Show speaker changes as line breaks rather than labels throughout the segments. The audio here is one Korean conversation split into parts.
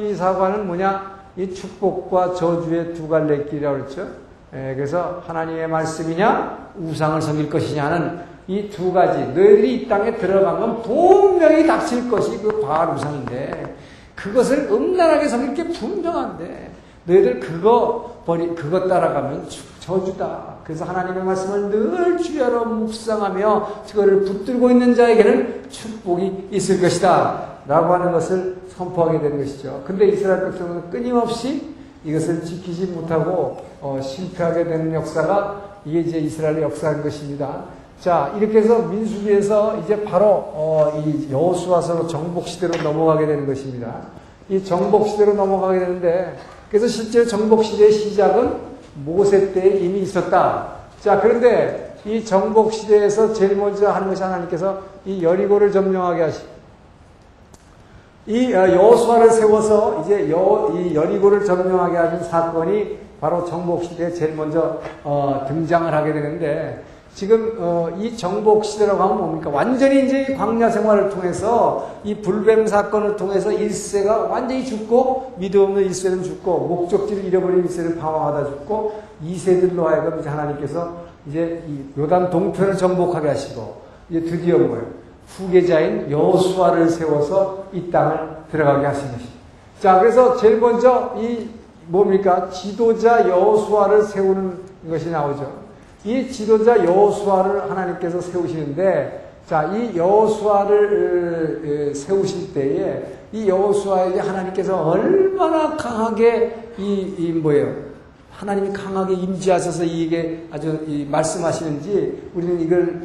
선지서관은 뭐냐? 이 축복과 저주의 두 갈래 길이라고 그랬죠. 그래서 하나님의 말씀이냐 우상을 섬길 것이냐는 이 두 가지. 너희들이 이 땅에 들어간 건 분명히 닥칠 것이 그 바알 우상인데 그것을 음란하게 섬길 게 분명한데 너희들 그거 따라가면 저주다. 그래서 하나님의 말씀을 늘 주야로 묵상하며 그거를 붙들고 있는 자에게는 축복이 있을 것이다 라고 하는 것을 선포하게 되는 것이죠. 근데 이스라엘 백성은 끊임없이 이것을 지키지 못하고 실패하게 되는 역사가 이게 이제 이스라엘의 역사인 것입니다. 자, 이렇게 해서 민수기에서 이제 바로 이 여호수아서로 정복시대로 넘어가게 되는 것입니다. 이 정복시대로 넘어가게 되는데 그래서 실제 정복시대의 시작은 모세 때에 이미 있었다. 자, 그런데 이 정복시대에서 제일 먼저 하는 것이 하나님께서 이 여리고를 점령하게 하시고 이 여호수아를 세워서 이제 이 여리고를 점령하게 하는 사건이 바로 정복시대에 제일 먼저 등장을 하게 되는데 지금 이 정복시대라고 하면 뭡니까? 완전히 이제 광야 생활을 통해서 이 불뱀 사건을 통해서 1세가 완전히 죽고 믿음 없는 1세는 죽고 목적지를 잃어버린 1세는 방황하다 죽고 2세들로 하여금 이제 하나님께서 이제 이 요단 동편을 정복하게 하시고 이제 드디어 뭐예요? 후계자인 여호수아를 세워서 이 땅을 들어가게 하신 것입니다. 자, 그래서 제일 먼저 이 뭡니까? 지도자 여호수아를 세우는 것이 나오죠. 이 지도자 여호수아를 하나님께서 세우시는데, 자, 이 여호수아를 세우실 때에 이 여호수아에게 하나님께서 얼마나 강하게 하나님이 강하게 임재하셔서 이게 아주 말씀하시는지 우리는 이걸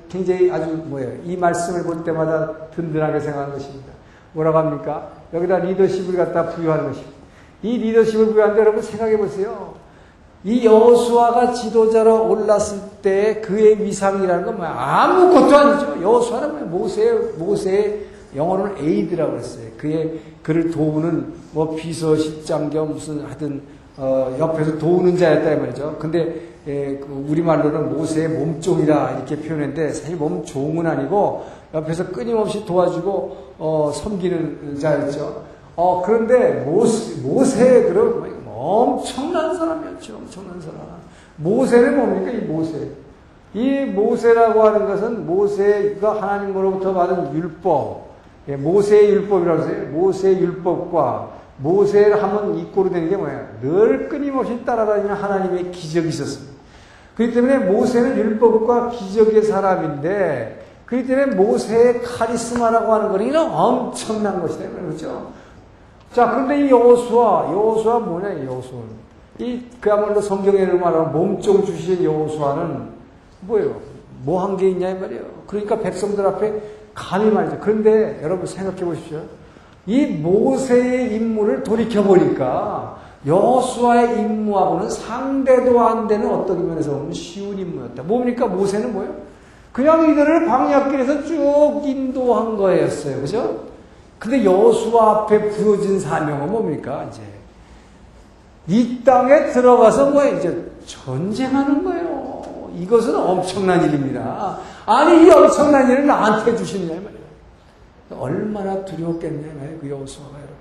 굉장히 아주 이 말씀을 볼 때마다 든든하게 생각하는 것입니다. 뭐라고 합니까? 여기다 리더십을 갖다 부여하는 것입니다. 이 리더십을 부여하는데 여러분 생각해 보세요. 이 여호수아가 지도자로 올랐을 때 그의 위상이라는 건 뭐야? 아무것도 아니죠. 여호수아는 모세의 영어로는 에이드라고 그랬어요. 그를 도우는 비서 실장 겸 무슨 하든 옆에서 도우는 자였다 이 말이죠. 근데 우리말로는 모세의 몸종이라 이렇게 표현했는데 사실 몸종은 아니고 옆에서 끊임없이 도와주고 섬기는 자였죠. 그런데 모세의 그런 엄청난 사람이었죠. 엄청난 사람. 모세는 뭡니까? 이 모세라고 하는 것은 모세가 하나님으로부터 받은 율법, 모세의 율법이라고 해서 모세의 율법과 모세를 하면 이꼬로 되는 게 뭐예요? 늘 끊임없이 따라다니는 하나님의 기적이 있었습니다. 그렇기 때문에 모세는 율법과 기적의 사람인데, 그렇기 때문에 모세의 카리스마라고 하는 거는 엄청난 것이다. 그렇죠? 자, 그런데 이 여호수아 뭐냐, 이 여호수아는. 그야말로 성경에 말하면 몸종 주신 여호수아는 뭐예요? 뭐 한 게 있냐, 이 말이에요. 그러니까 백성들 앞에 감히 말이죠. 그런데 여러분 생각해 보십시오. 이 모세의 임무를 돌이켜보니까 여호수아의 임무하고는 상대도 안 되는 어떤 면에서 보면 쉬운 임무였다. 뭡니까? 모세는 뭐예요? 그냥 이들을 광야길에서 쭉 인도한 거였어요. 그죠? 근데 여호수아 앞에 부여진 사명은 뭡니까? 이제 이 땅에 들어가서 이제 전쟁하는 거예요. 이것은 엄청난 일입니다. 아니, 이 엄청난 일을 나한테 주시느냐 이 말이에요. 얼마나 두려웠겠냐면 그 여호수아가 여러분.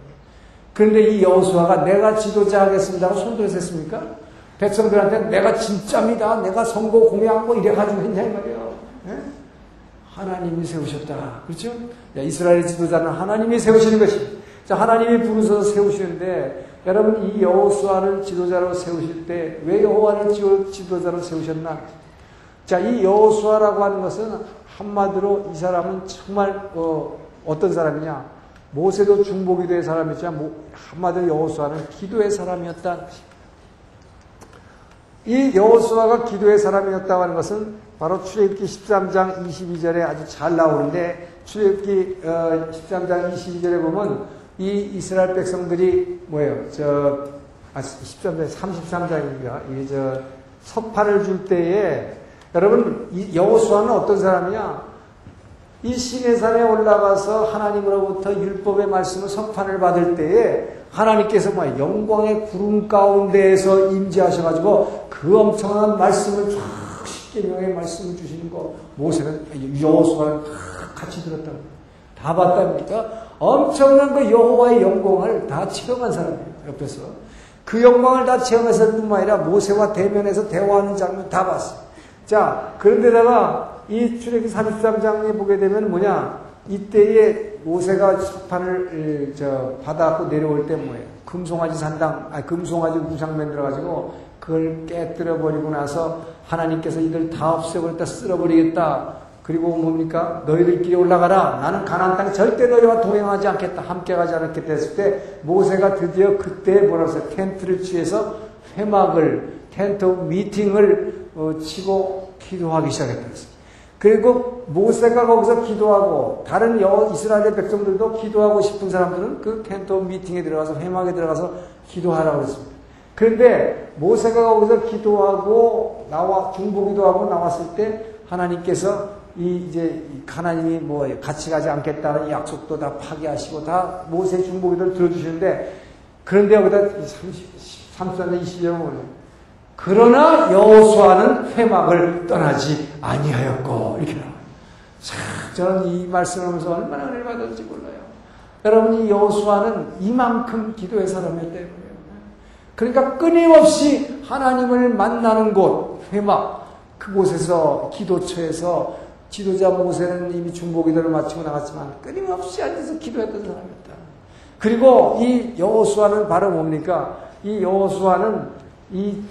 그런데 이 여호수아가 내가 지도자 하겠습니다 하고 손들어서 했습니까? 백성들한테 내가 진짜입니다. 내가 선거 공약하고 이래가지고 했냐 이 말이에요. 예? 하나님이 세우셨다. 그렇죠? 이스라엘 지도자는 하나님이 세우시는 것이. 자, 하나님이 부르셔서 세우시는데 여러분 이 여호수아를 지도자로 세우실 때 왜 여호와를 지도자로 세우셨나? 자, 이 여호수아라고 하는 것은 한마디로 이 사람은 정말 어떤 사람이냐? 모세도 중보기도의 사람이었지만 한마디로 여호수아는 기도의 사람이었다. 이 여호수아가 기도의 사람이었다고 하는 것은 바로 출애굽기 13장 22절에 아주 잘 나오는데 출애굽기 13장 22절에 보면 이 이스라엘 백성들이 뭐예요? 33장입니다. 석파를 줄 때에 여러분 이 여호수아는 어떤 사람이냐? 이 시내산에 올라가서 하나님으로부터 율법의 말씀을 석판을 받을 때에 하나님께서 영광의 구름 가운데에서 임재하셔가지고 그 엄청난 말씀을 쫙 십계명의 말씀을 주시는 거 모세는 여호수아는 다 같이 들었다고 다 봤답니까? 엄청난 그 여호와의 영광을 다 체험한 사람이에요. 옆에서. 그 영광을 다 체험했을 뿐만 아니라 모세와 대면해서 대화하는 장면 다 봤어요. 자, 그런데다가 이 출애굽기 33장에 보게 되면 뭐냐? 이때에 모세가 석판을 받아갖고 내려올 때 뭐예요? 금송아지 우상 만들어가지고 그걸 깨뜨려 버리고 나서 하나님께서 이들 다 없애버렸다, 쓸어버리겠다. 그리고 뭡니까? 너희들끼리 올라가라. 나는 가나안 땅에 절대 너희와 동행하지 않겠다. 함께 가지 않겠다 했을 때 모세가 드디어 그때 뭐라고 했어요? 텐트를 취해서 텐트 미팅을 치고 기도하기 시작했다. 그리고 모세가 거기서 기도하고 다른 이스라엘의 백성들도 기도하고 싶은 사람들은 그 텐트 미팅에 들어가서 회막에 들어가서 기도하라고 했습니다. 그런데 모세가 거기서 기도하고 중보기도하고 나왔을 때 하나님께서 이제 하나님이 같이 가지 않겠다는 약속도 다 파기하시고 다 모세 중보기도를 들어주시는데 그런데 여기다 33장 20절에 뭐예요? 그러나 여호수아는 회막을 떠나지 아니하였고 이렇게 나와요. 저는 이 말씀을 하면서 얼마나 은혜를 받았는지 몰라요. 여러분 이 여호수아는 이만큼 기도의 사람이었다는 거예요. 그러니까 끊임없이 하나님을 만나는 곳 회막 그곳에서 기도처에서 지도자 모세는 이미 중보기도를 마치고 나갔지만 끊임없이 앉아서 기도했던 사람이었다. 그리고 이 여호수아는 바로 뭡니까? 이 여호수아는 이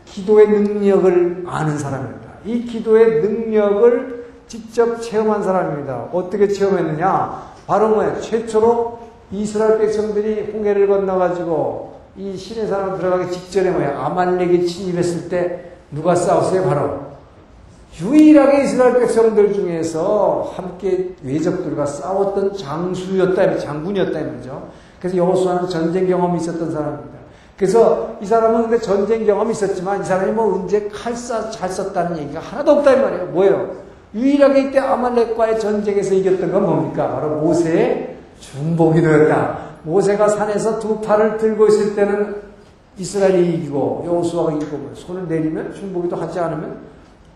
기도의 능력을 아는 사람입니다. 이 기도의 능력을 직접 체험한 사람입니다. 어떻게 체험했느냐? 바로 뭐예요? 최초로 이스라엘 백성들이 홍해를 건너가지고 이 신의 사람 들어가기 직전에 뭐예요? 아말렉이 침입했을 때 누가 싸웠어요? 바로 유일하게 이스라엘 백성들 중에서 함께 외적들과 싸웠던 장군이었다 이거죠. 그래서 여호수아는 전쟁 경험이 있었던 사람입니다. 그래서 이 사람은 근데 전쟁 경험이 있었지만 이 사람이 언제 잘 썼다는 얘기가 하나도 없다 이 말이에요. 뭐예요? 유일하게 이때 아말렉과의 전쟁에서 이겼던 건 뭡니까? 바로 모세의 중보기도였다. 모세가 산에서 두 팔을 들고 있을 때는 이스라엘이 이기고 여호수아가 이기고 손을 내리면 중보기도 하지 않으면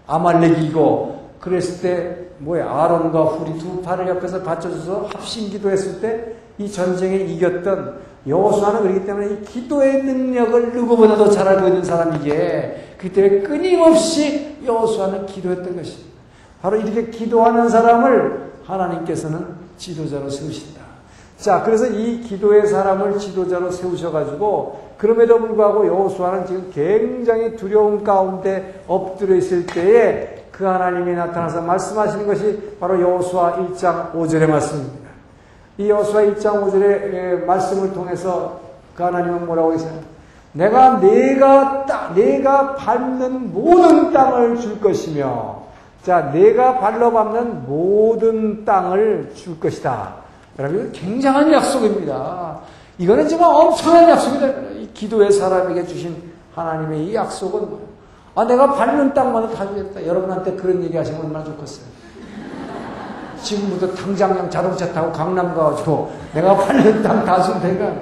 아말렉이 이기고 그랬을 때 아론과 훌이 두 팔을 옆에서 받쳐줘서 합심기도했을 때 이 전쟁에 이겼던 여호수아는 그렇기 때문에 이 기도의 능력을 누구보다도 잘 알고 있는 사람이기에 그렇기 때문에 끊임없이 여호수아는 기도했던 것입니다. 바로 이렇게 기도하는 사람을 하나님께서는 지도자로 세우신다. 자, 그래서 이 기도의 사람을 지도자로 세우셔가지고 그럼에도 불구하고 여호수아는 지금 굉장히 두려움 가운데 엎드려 있을 때에 그 하나님이 나타나서 말씀하시는 것이 바로 여호수아 1장 5절의 말씀입니다. 이 여호수아 1장 5절의 말씀을 통해서 그 하나님은 뭐라고 하세요? 내가 밟는 모든 땅을 줄 것이며, 자, 내가 발로밟는 모든 땅을 줄 것이다. 여러분, 굉장한 약속입니다. 이거는 정말 엄청난 약속이다. 이 기도의 사람에게 주신 하나님의 이 약속은 뭐예요? 내가 밟는 땅만을 다 주겠다. 여러분한테 그런 얘기 하시면 얼마나 좋겠어요. 지금부터 당장 그냥 자동차 타고 강남 가가지고 내가 밟는 땅 다 주면 되니까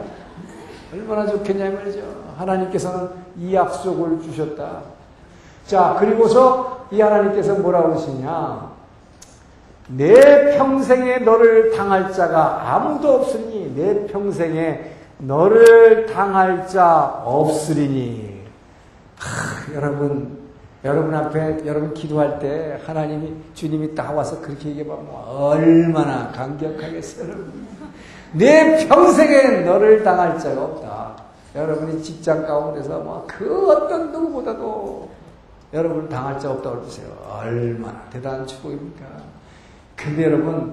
얼마나 좋겠냐 말이죠. 하나님께서는 이 약속을 주셨다. 자, 그리고서 이 하나님께서 뭐라고 하시냐? 내 평생에 너를 당할 자가 아무도 없으니 내 평생에 너를 당할 자 없으리니. 여러분 앞에 여러분 기도할 때 하나님이 주님이 딱 와서 그렇게 얘기해보면 얼마나 감격하겠어요. 여러분. 내 평생에 너를 당할 자가 없다. 여러분이 직장 가운데서 그 어떤 누구보다도 여러분을 당할 자 없다고 그러세요. 얼마나 대단한 축복입니까? 근데 여러분,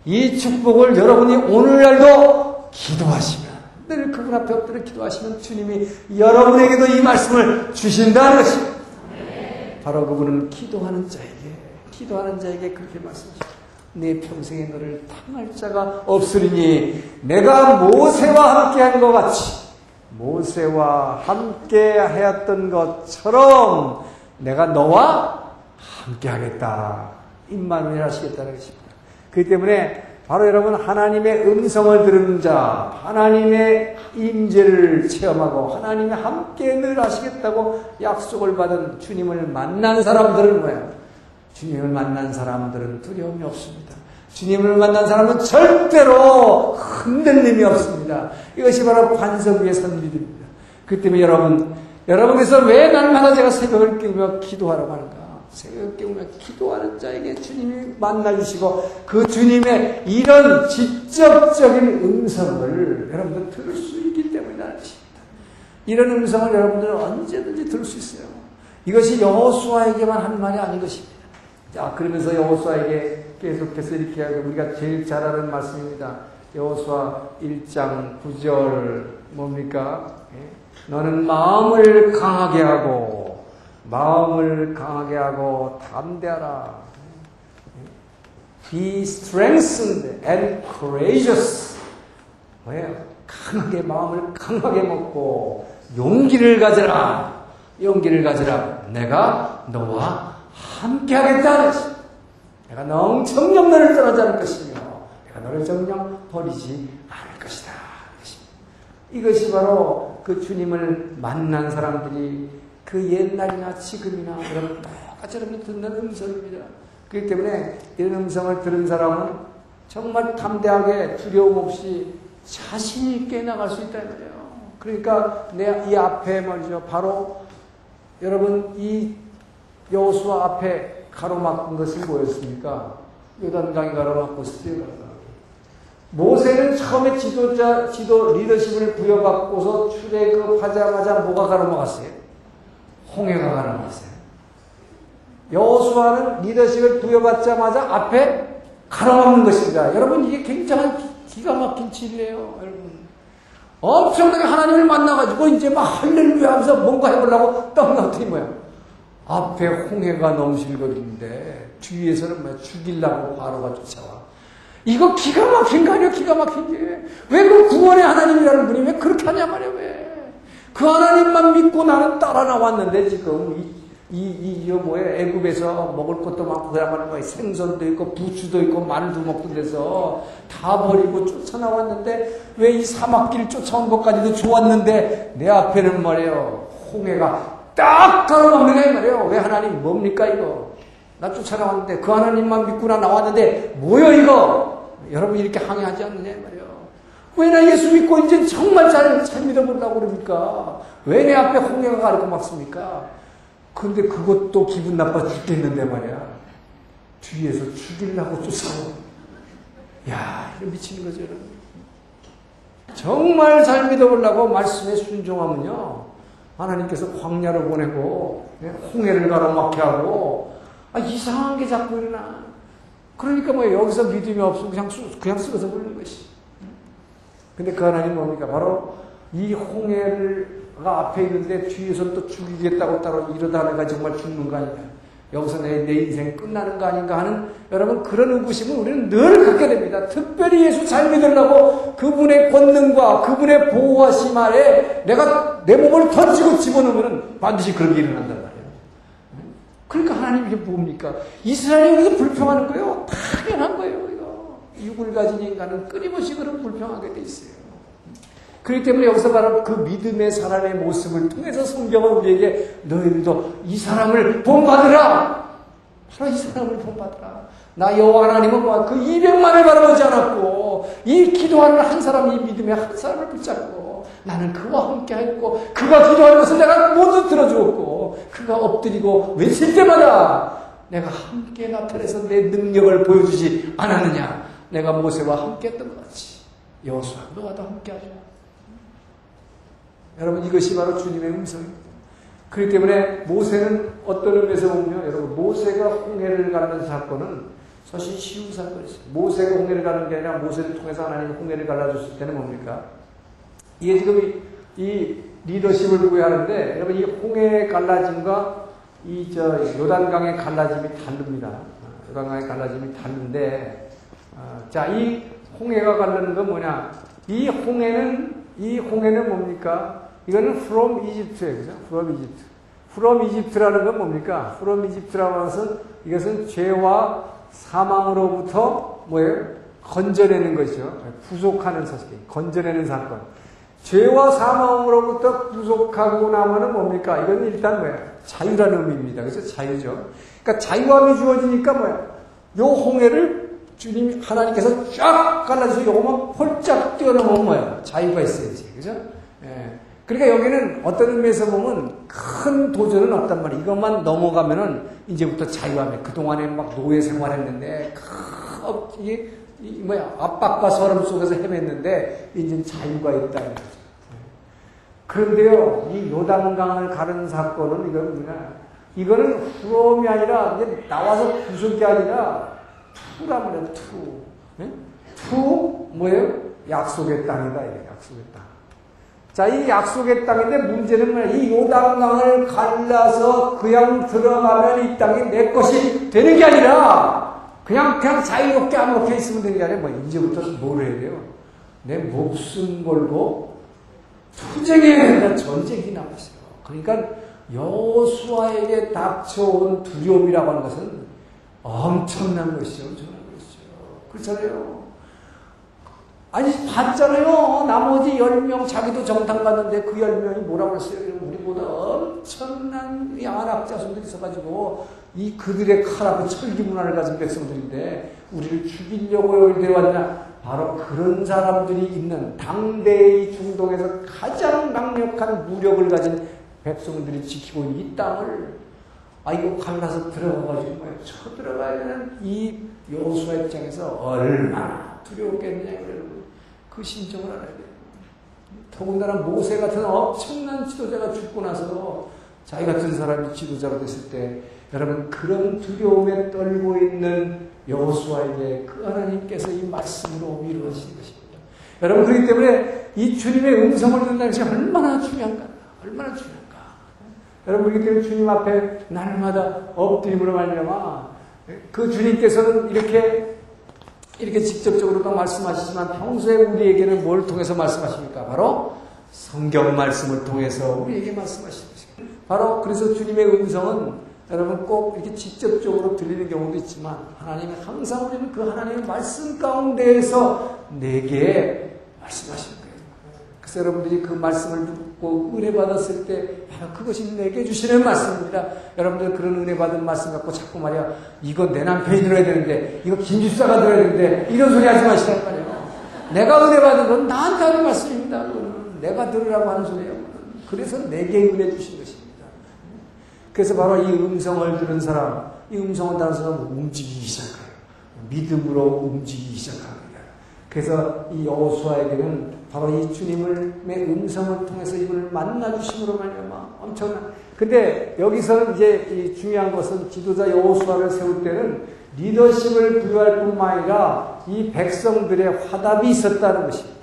이 축복을 여러분이 오늘날도 기도하시면, 늘 그분 앞에 엎드려 기도하시면 주님이 여러분에게도 이 말씀을 주신다는 것입니다. 바로 그분은 기도하는 자에게 그렇게 말씀하십니다. 내 평생에 너를 당할 자가 없으리니 내가 모세와 함께한 것 같이 모세와 함께 하였던 것처럼 내가 너와 함께 하겠다. 임마누엘 하시겠다는 것입니다. 그렇기 때문에 바로 여러분 하나님의 음성을 들은 자, 하나님의 임재를 체험하고 하나님이 함께 늘 하시겠다고 약속을 받은 주님을 만난 사람들은 뭐예요? 주님을 만난 사람들은 두려움이 없습니다. 주님을 만난 사람은 절대로 흔들림이 없습니다. 이것이 바로 반석 위에 선 믿음입니다. 그 때문에 여러분께서 왜 날마다 제가 새벽을 깨우며 기도하라고 하는가? 새벽을 깨우며 기도하는 자에게 주님이 만나주시고 그 주님의 이런 직접적인 음성을 여러분들 들을 수 있기 때문에 나는 것입니다. 이런 음성을 여러분들은 언제든지 들을 수 있어요. 이것이 여호수아에게만 하는 말이 아닌 것입니다. 자, 그러면서 여호수아에게 계속해서 이렇게 하고 우리가 제일 잘 아는 말씀입니다. 여호수아 1장 9절 뭡니까? 너는 마음을 강하게 하고 담대하라. Be strengthened and courageous. 뭐예요? 마음을 강하게 먹고 용기를 가져라. 내가 너와 함께 하겠다. 내가 정녕 너를 떠나지 않을 것이며 내가 너를 정녕 버리지 않을 것이다. 이것이 바로 그 주님을 만난 사람들이 그 옛날이나 지금이나 여러분 똑같이 여러분이 듣는 음성입니다. 그렇기 때문에 이런 음성을 들은 사람은 정말 담대하게 두려움 없이 자신 있게 나갈 수 있다는 거예요. 그러니까 이 앞에 말이죠. 바로 여러분 이 여호수아 앞에 가로막은 것이 뭐였습니까? 요단강이 가로막고 있었어요. 모세는 처음에 지도 리더십을 부여받고서 출애굽하자마자 뭐가 가로막았어요? 홍해가 가로막았어요. 여호수아는 리더십을 부여받자마자 앞에 가로막는 것입니다. 여러분 이게 굉장한 기가 막힌 진리예요. 여러분 엄청나게 하나님을 만나가지고 이제 막 할렐루야 하면서 뭔가 해보려고 떠나더니 뭐야? 앞에 홍해가 넘실거리는데 뒤에서는 뭐야? 죽이려고 바로가 쫓아와. 이거 기가 막힌 거 아니에요? 기가 막힌 게. 왜 그 구원의 하나님이라는 분이 왜 그렇게 하냐 말이에요? 왜? 그 하나님만 믿고 나는 따라 나왔는데 지금 애굽에서 먹을 것도 많고 그야말로 뭐 생선도 있고 부추도 있고 말도 먹던 데서 다 버리고 쫓아나왔는데 왜 이 사막길 쫓아온 것까지도 좋았는데 내 앞에는 말이에요. 홍해가 딱 가로막는 말이에요. 왜 하나님 뭡니까 이거? 나 쫓아나왔는데 그 하나님만 믿고 나왔는데 뭐요 이거? 여러분 이렇게 항의하지 않느냐 말이에요. 왜 나 예수 믿고 이제 정말 잘 믿어보려고 그럽니까? 왜 내 앞에 홍해가 가로막습니까? 근데 그것도 기분 나빠 죽겠는데 말이야. 뒤에서 죽이려고 쫓아오고. 야, 이거 미치는 거죠, 여러분. 정말 잘 믿어보려고 말씀에 순종하면요. 하나님께서 광야로 보내고, 홍해를 가로막게 하고, 이상한 게 자꾸 일어나. 그러니까 뭐 여기서 믿음이 없으면 그냥 쓰러져 버리는 것이. 근데 그 하나님 뭡니까? 바로 이 홍해가 앞에 있는데 뒤에서 또 죽이겠다고 따로 이러다 내가 정말 죽는 거 아닌가. 여기서 내 인생 끝나는 거 아닌가 하는 여러분 그런 의구심을 우리는 늘 갖게 됩니다. 특별히 예수 잘 믿으려고 그분의 권능과 그분의 보호하심 아래 내가 내 몸을 던지고 집어넣으면 반드시 그런 게 일어난단 말이에요. 그러니까 하나님 이게 뭡니까? 이스라엘이 여기서 불평하는 거예요. 당연한 거예요. 이거. 육을 가진 인간은 끊임없이 그런 불평하게 돼 있어요. 그렇기 때문에 여기서 바로 그 믿음의 사람의 모습을 통해서 성경은 우리에게 너희들도 이 사람을 본받으라. 바로 이 사람을 본받으라. 나 여호와 하나님은 그 200만을 바라보지 않았고 이 기도하는 한 사람, 이 믿음의 한 사람을 붙잡고 나는 그와 함께 했고 그가 기도하는 것을 내가 모두 들어주었고 그가 엎드리고 외칠 때마다 내가 함께 나타내서 내 능력을 보여주지 않았느냐. 내가 모세와 함께 했던 것 같이 여호수아 너와도 함께 하자. 여러분 이것이 바로 주님의 음성입니다. 그렇기 때문에 모세는 어떤 의미에서 보면 여러분 모세가 홍해를 가는 사건은 사실 쉬운 사건이었어요. 모세가 홍해를 가는 게 아니라 모세를 통해서 하나님이 홍해를 갈라줬을 때는 뭡니까? 이게 지금 이 리더십을 구해하는데 여러분 이 홍해의 갈라짐과 요단강의 갈라짐이 다릅니다. 요단강의 갈라짐이 다른데 자, 이 홍해가 갈라는 건 뭐냐? 이 홍해는 뭡니까? 이거는 from Egypt예요. 그죠? from Egypt. from Egypt라는 건 뭡니까? from Egypt라고 하는 것은 이것은 죄와 사망으로부터 뭐예요? 건져내는 것이죠. 구속하는 사실. 건져내는 사건. 죄와 사망으로부터 구속하고 나면은 뭡니까? 이건 일단 뭐예요? 자유라는 의미입니다. 그래서 자유죠. 그러니까 자유함이 주어지니까 뭐예요? 요 홍해를 주님, 하나님께서 쫙 갈라져서 요거만 폴짝 뛰어넘으면 뭐야? 자유가 있어야지. 그죠? 예. 그러니까 여기는 어떤 의미에서 보면 큰 도전은 없단 말이에요. 이것만 넘어가면은 이제부터 자유하면 그동안에 막 노예 생활했는데, 이게, 압박과 서름 속에서 헤맸는데, 이제 자유가 있다는 거죠. 그런데요, 이 요단강을 가른 사건은 이거는 후롬이 아니라, 이제 나와서 부술 게 아니라, 투란 말이에요, 투. 네? 투, 뭐예요? 약속의 땅이다, 이게 약속의 땅. 자, 이 약속의 땅인데 문제는 뭐야? 이 요단강을 갈라서 그냥 들어가면 이 땅이 내 것이 되는 게 아니라, 그냥 자유롭게 아무렇게 있으면 되는 게 아니라, 이제부터 뭘 해야 돼요? 내 목숨 걸고, 투쟁해야 된다, 전쟁이 나왔어요. 그러니까 여호수아에게 닥쳐온 두려움이라고 하는 것은 엄청난 것이죠. 엄청난 것이죠. 그렇잖아요. 아니, 봤잖아요. 나머지 10명, 자기도 정탐 갔는데 그 10명이 뭐라고 했어요? 우리보다 엄청난 양한 자손들이 있어가지고, 그들의 칼하고 철기 문화를 가진 백성들인데, 우리를 죽이려고 여기 데려왔냐? 바로 그런 사람들이 있는 당대의 중동에서 가장 강력한 무력을 가진 백성들이 지키고 있는 이 땅을, 이거 갈라서 들어가가지고 쳐들어가야 되는 이 여호수아 입장에서 얼마나 두려웠겠느냐, 그 심정을 알아야 돼요. 더군다나 모세 같은 엄청난 지도자가 죽고 나서 자기 같은 사람이 지도자가 됐을 때, 여러분, 그런 두려움에 떨고 있는 여호수아에게 그 하나님께서 이 말씀으로 이루어지는 것입니다. 여러분, 그렇기 때문에 이 주님의 음성을 듣는다는 것이 얼마나 중요한가, 얼마나 중요한가. 여러분, 그렇기 때문에 주님 앞에 날마다 엎드림으로 말미암아 그 주님께서는 이렇게 직접적으로도 말씀하시지만 평소에 우리에게는 뭘 통해서 말씀하십니까? 바로 성경 말씀을 통해서 우리에게 말씀하시는 것입니다. 바로 그래서 주님의 음성은 여러분 꼭 이렇게 직접적으로 들리는 경우도 있지만, 하나님은 항상 우리는 그 하나님의 말씀 가운데에서 내게 말씀하시는 거예요. 그래서 여러분들이 그 말씀을 듣고 은혜 받았을 때 바로 그것이 내게 주시는 말씀입니다. 여러분들 그런 은혜 받은 말씀 갖고 자꾸 말이야, 이거 내 남편이 들어야 되는데, 이거 김집사가 들어야 되는데, 이런 소리 하지 마시란 말이에요. 내가 은혜 받은 건 나한테 하는 말씀입니다. 내가 들으라고 하는 소리예요. 그래서 내게 은혜 주신 것입니다. 그래서 바로 이 음성을 들은 사람, 이 음성을 따른 사람은 움직이기 시작해요. 믿음으로 움직이기 시작합니다. 그래서 이 여호수아에게는 바로 이 주님의 음성을 통해서 이분을 만나주심으로 말미암아 엄청난. 근데 여기서 이제 이 중요한 것은 지도자 여호수아를 세울 때는 리더십을 부여할 뿐만 아니라 이 백성들의 화답이 있었다는 것입니다.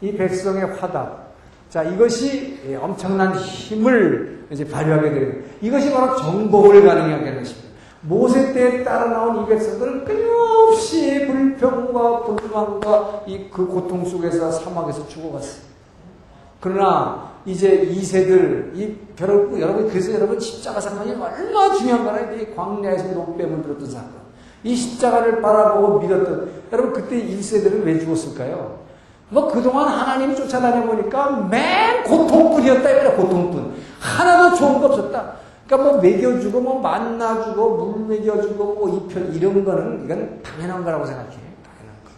이 백성의 화답. 자, 이것이 엄청난 힘을 이제 발휘하게 되는 거예요. 이것이 바로 정복을 가능하게 하는 것입니다. 모세 때에 따라 나온 이 백성들은 끊임없이 불평과 불만과 그 고통 속에서 사막에서 죽어갔어요. 그러나 이제 이 세들, 여러분, 그래서 여러분 십자가 사건이 얼마나 중요한가요? 이 광야에서 녹뱀을 들었던 사건. 이 십자가를 바라보고 믿었던, 여러분 그때 1세들은 왜 죽었을까요? 그동안 하나님 쫓아다녀보니까 맨 고통뿐이었다, 이거야, 고통뿐. 하나도 좋은 거 없었다. 그러니까 먹여주고, 만나주고, 물 먹여주고, 이편, 이런 거는, 이건 당연한 거라고 생각해. 당연한 거.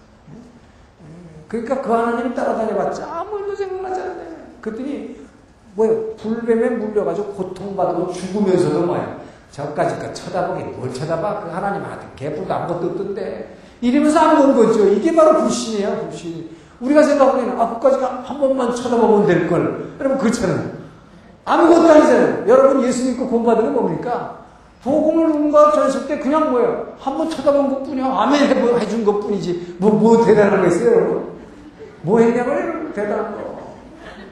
그러니까 그 하나님 따라다녀봤자 아무 일도 생각나지 않아요. 그랬더니, 불뱀에 물려가지고 고통받고 죽으면서도 저까지 쳐다보기, 뭘 쳐다봐? 그 하나님한테 개뿔도 아무것도 없던데. 이러면서 안 본 거죠. 이게 바로 불신이에요, 불신. 우리가 생각하기에는, 그까지 한 번만 쳐다보면 될걸. 여러분, 그렇잖아요. 아무것도 아니잖아요. 여러분, 예수 믿고 구원받은 건 뭡니까? 복음을 누군가 전했을 때 그냥 한 번 쳐다본 것 뿐이야. 아멘 해준 것 뿐이지. 뭐 대단한 거 있어요, 여러분? 뭐 했냐고요, 여러분? 대단한 거.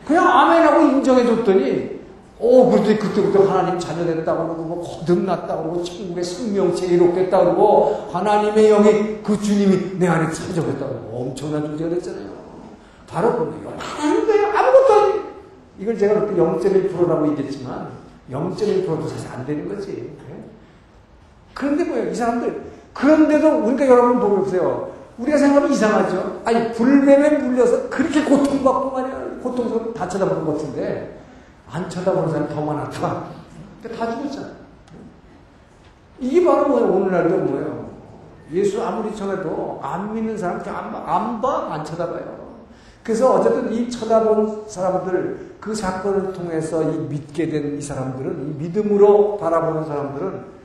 그냥 아멘하고 인정해줬더니, 그때부터 하나님 자녀 됐다고 그러고, 거듭났다고 그러고, 천국의 생명체 이롭겠다고 그러고, 하나님의 영이 그 주님이 내 안에 찾아오겠다고 그러고, 엄청난 존재가 됐잖아요. 바로 그거예요. 하나님 거예요. 아무것도 아니에요. 이걸 제가 그때 0.1%라고 얘기했지만, 0.1%도 사실 안 되는 거지. 그런데 이 사람들. 그런데도, 우리가 여러분 보고 보세요. 우리가 생각하면 이상하죠? 불뱀에 물려서 그렇게 고통받고 말이야. 고통스럽게 다 쳐다보는 것 같은데, 안 쳐다보는 사람이 더 많았다. 다 죽었잖아. 이게 바로 오늘날도 예수 아무리 전해도 안 믿는 사람 안 쳐다봐요. 그래서 어쨌든 이 쳐다본 사람들, 그 사건을 통해서 이 믿게 된 이 사람들은, 이 믿음으로 바라보는 사람들은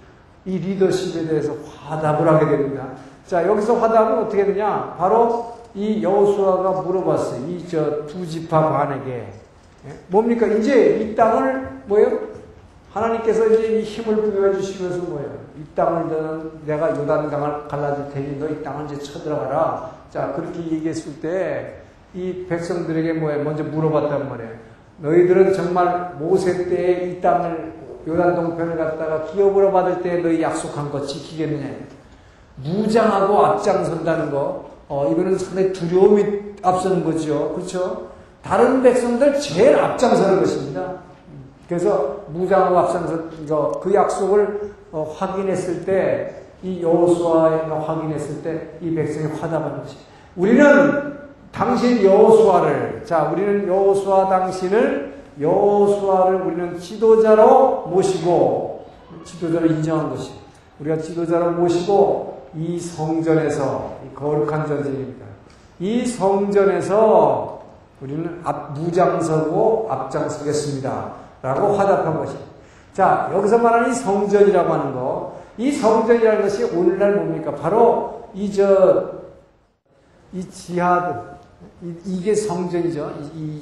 이 리더십에 대해서 화답을 하게 됩니다. 자, 여기서 화답은 어떻게 되냐? 바로 이 여호수아가 물어봤어요. 이 두 지파 반에게. 뭡니까? 이제 이 땅을 뭐예요? 하나님께서 이제 이 힘을 부여해 주시면서 뭐예요? 이 땅을 내가 요단강을 갈라줄 테니 너 이 땅을 이제 쳐들어가라. 자, 그렇게 얘기했을 때 이 백성들에게 뭐예요? 먼저 물어봤단 말이에요. 너희들은 정말 모세 때 이 땅을 요단 동편을 갖다가 기업으로 받을 때 너희 약속한 거 지키겠느냐? 무장하고 앞장선다는 거, 이거는 상당히 두려움이 앞서는 거죠. 그렇죠? 다른 백성들 제일 앞장서는 것입니다. 그래서 무장하고 앞장선 그 약속을 확인했을 때, 이 여호수아가 확인했을 때 이 백성이 화답하는 것이. 우리는 당신 여호수아를, 자, 우리는 여호수아를 우리는 지도자로 모시고, 지도자로 인정한 것이. 우리가 지도자로 모시고 이 성전에서, 이 거룩한 전쟁입니다. 이 성전에서 우리는 무장서고 앞장서겠습니다. 라고 화답한 것이. 자, 여기서 말하는 이 성전이라고 하는 거, 이 성전이라는 것이 오늘날 뭡니까? 바로 이 지하드, 이게 성전이죠.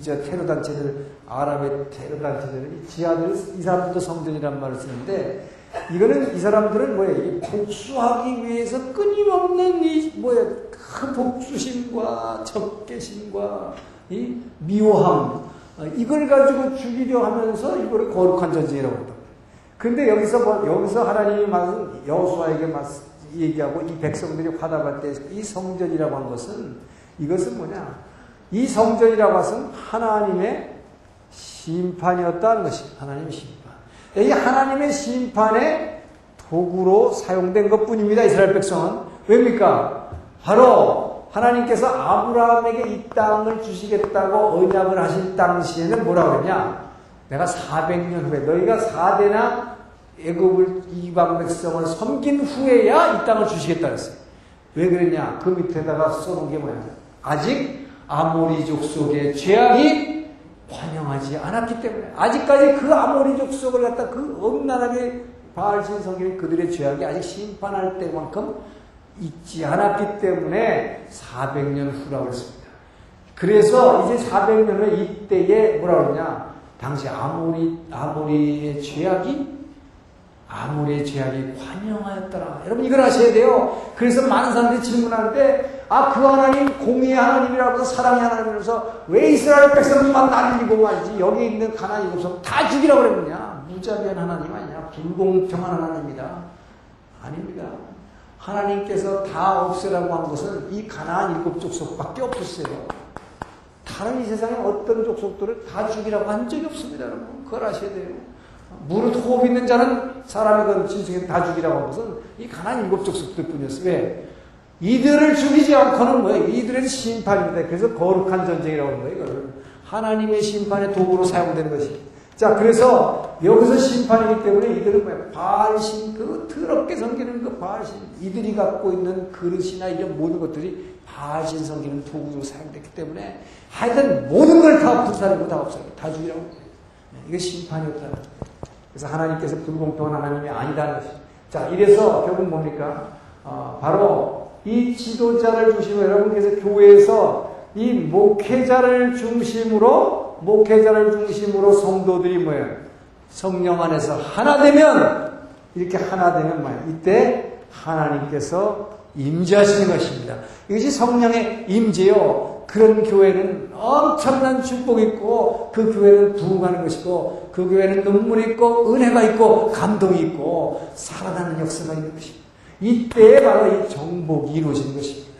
테러 단체들, 아랍의 테러 단체들, 이 지하들, 이 사람들도 성전이란 말을 쓰는데, 이거는 이 사람들은 뭐예요? 복수하기 위해서 끊임없는 그 복수심과 적개심과 이 미워함, 이걸 가지고 죽이려 하면서 이거를 거룩한 전쟁이라고 합니다. 근데 여기서 하나님이 여호수아에게 얘기하고 이 백성들이 화답할 때 이 성전이라고 한 것은, 이것은 뭐냐? 이 성전이라고 것은 하나님의 심판이었다는 것이 하나님의 심판. 이 하나님의 심판의 도구로 사용된 것 뿐입니다. 이스라엘 백성은. 왜입니까? 바로 하나님께서 아브라함에게 이 땅을 주시겠다고 언약을 하신 당시에는 뭐라고 했냐? 내가 400년 후에, 너희가 4대나 애굽을, 이방 백성을 섬긴 후에야 이 땅을 주시겠다 그랬어요. 왜 그랬냐? 그 밑에다가 써놓은 게 뭐야? 아직 아모리족 속의 죄악이 환영하지 않았기 때문에, 아직까지 그 아모리족 속을 갖다 그 엄난하게 바알신 성경이 그들의 죄악이 아직 심판할 때만큼 있지 않았기 때문에 400년 후라고 했습니다. 그래서 이제 400년 후에 이때에 뭐라고 그러냐? 당시 아모리의 죄악이 환영하였더라. 여러분 이걸 아셔야 돼요. 그래서 많은 사람들이 질문하는데, 그 하나님 공의의 하나님이라고 사랑의 하나님이라서 왜 이스라엘 백성만 날리고 말이지 여기 있는 가나안 백성 다 죽이라고 그랬느냐? 무자비한 하나님 아니냐? 불공평한 하나님이다. 아닙니다. 하나님께서 다 없애라고 한 것은 이 가나안 7 족속밖에 없었어요. 다른 이 세상에 어떤 족속들을 다 죽이라고 한 적이 없습니다. 여러분 그걸 아셔야 돼요. 무릇 호흡 있는 자는 사람이건 짐승이든 다 죽이라고 한 것은 이 가나안 7 족속들 뿐이었어요. 왜? 이들을 죽이지 않고는 뭐예요? 이들은 심판입니다. 그래서 거룩한 전쟁이라고 하는 거예요. 이거를. 하나님의 심판의 도구로 사용되는 것이. 자, 그래서 여기서 심판이기 때문에 이들은 뭐예요? 바알신, 그 더럽게 섬기는 그 바알신, 이들이 갖고 있는 그릇이나 이런 모든 것들이 바알신 섬기는 도구로 사용됐기 때문에 하여튼 모든 걸 다 불살리고 다 없애고 다 죽이라고 해요. 이게 심판이었다는 거예요. 그래서 하나님께서 불공평한 하나님이 아니다는 것이죠. 자, 이래서 결국 뭡니까? 바로 이 지도자를 중심으로, 여러분께서 교회에서 이 목회자를 중심으로 성도들이 뭐예요? 성령 안에서 하나 되면, 이렇게 하나 되면 뭐예요? 이때 하나님께서 임재하시는 것입니다. 이것이 성령의 임재요. 그런 교회는 엄청난 축복이 있고, 그 교회는 부흥하는 것이고, 그 교회는 눈물이 있고, 은혜가 있고, 감동이 있고, 살아나는 역사가 있는 것입니다. 이때에 바로 이 정복이 이루어지는 것입니다.